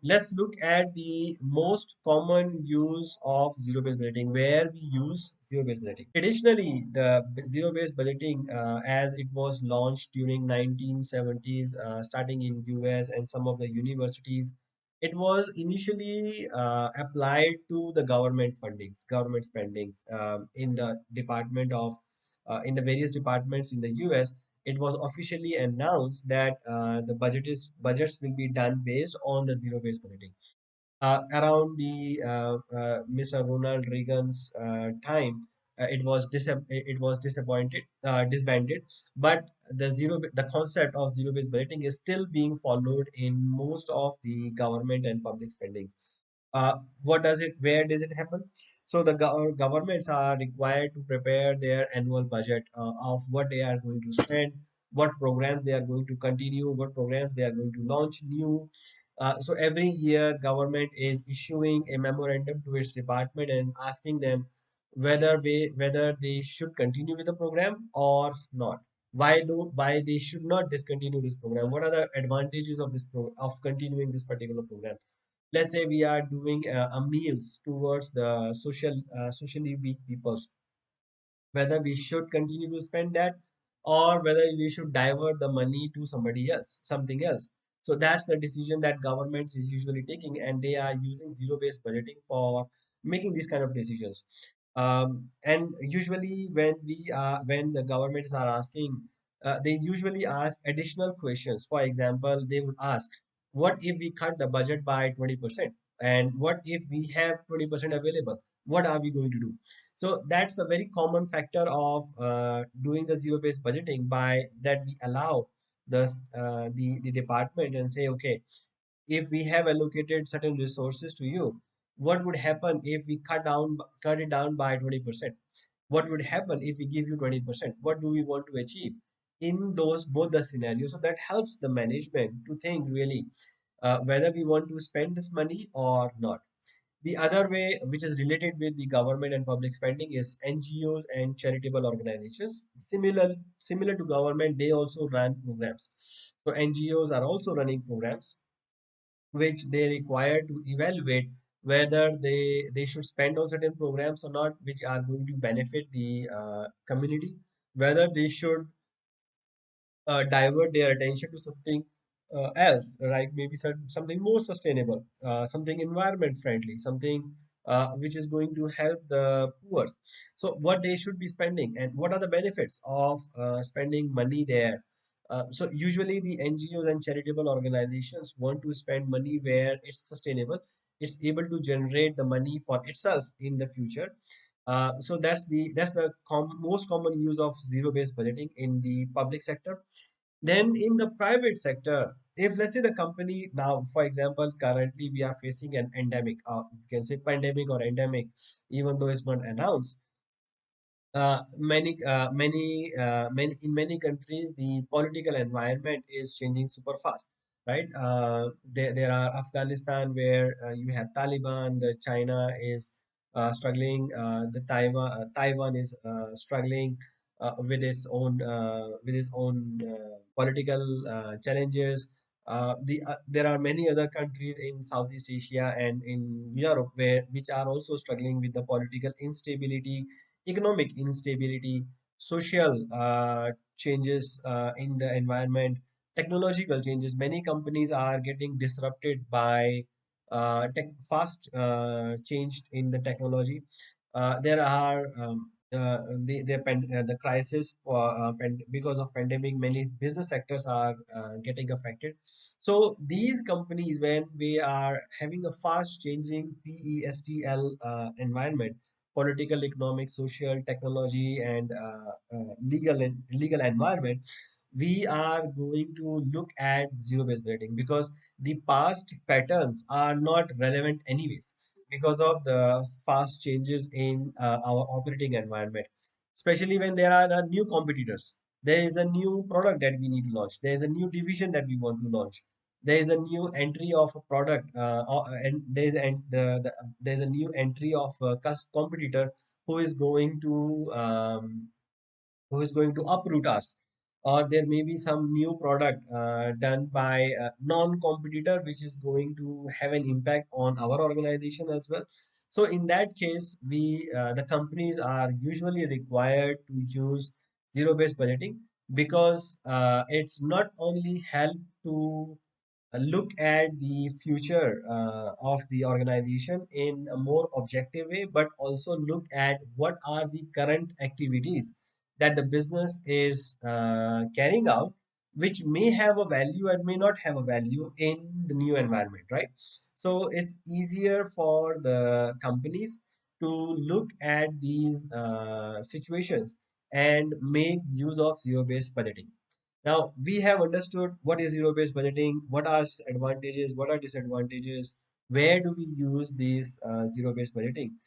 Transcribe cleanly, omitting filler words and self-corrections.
let's look at the most common use of zero-based budgeting, where we use zero-based budgeting. Traditionally, the zero-based budgeting, as it was launched during 1970s, starting in US and some of the universities, it was initially applied to the government fundings, government spendings in the department of, in the various departments in the US. It was officially announced that the budgets will be done based on the zero-based budgeting. Around the Mr. Ronald Reagan's time, it was disbanded, but the concept of zero-based budgeting is still being followed in most of the government and public spendings. What does it Where does it happen? So the governments are required to prepare their annual budget of what they are going to spend, what programs they are going to continue, what programs they are going to launch new. So every year government is issuing a memorandum to its department and asking them whether they should continue with the program or not. Why they should not discontinue this program? What are the advantages of of continuing this particular program? Let's say we are doing a meals towards the socially weak peoples, whether we should continue to spend that or whether we should divert the money to somebody else, something else. So that's the decision that governments is usually taking, and they are using zero-based budgeting for making these kind of decisions. And usually when the governments are asking, they usually ask additional questions. For example, they would ask, what if we cut the budget by 20%, and what if we have 20% available, what are we going to do? So that's a very common factor of doing the zero-based budgeting, by that we allow the department and say, okay, if we have allocated certain resources to you, what would happen if we cut it down by 20%? What would happen if we give you 20%? What do we want to achieve in those both the scenarios? So that helps the management to think really whether we want to spend this money or not. The other way, which is related with the government and public spending, is NGOs and charitable organizations. Similar to government, they also run programs. So NGOs are also running programs which they require to evaluate whether they should spend on certain programs or not, which are going to benefit the community, whether they should divert their attention to something else, right? Maybe something more sustainable, something environment friendly, something which is going to help the poor. So, what they should be spending and what are the benefits of spending money there? So, usually the NGOs and charitable organizations want to spend money where it's sustainable, it's able to generate the money for itself in the future. So that's the most common use of zero-based budgeting in the public sector. Then in the private sector, if let's say the company now, for example, currently we are facing an endemic, you can say pandemic or endemic, even though it's not announced. Many in many countries, the political environment is changing super fast, right? There are Afghanistan where you have Taliban, the China is struggling, the Taiwan is struggling with its own political challenges. There are many other countries in Southeast Asia and in Europe which are also struggling with the political instability, economic instability, social changes in the environment, technological changes. Many companies are getting disrupted by fast change in the technology. There are the crisis because of pandemic. Many business sectors are getting affected. So these companies, when we are having a fast changing PESTL environment, political, economic, social, technology, and legal environment, we are going to look at zero-based budgeting, because the past patterns are not relevant anyways, because of the fast changes in our operating environment, especially when there are new competitors. There is a new product that we need to launch. There is a new division that we want to launch. There is a new entry of a product, and there's a new entry of a competitor who is going to uproot us. or there may be some new product done by a non-competitor which is going to have an impact on our organization as well. So in that case, the companies are usually required to use zero-based budgeting, because it's not only help to look at the future of the organization in a more objective way, but also look at what are the current activities that the business is carrying out, which may have a value and may not have a value in the new environment, right? So it's easier for the companies to look at these situations and make use of zero-based budgeting. Now we have understood what is zero-based budgeting, what are advantages, what are disadvantages, where do we use these zero-based budgeting.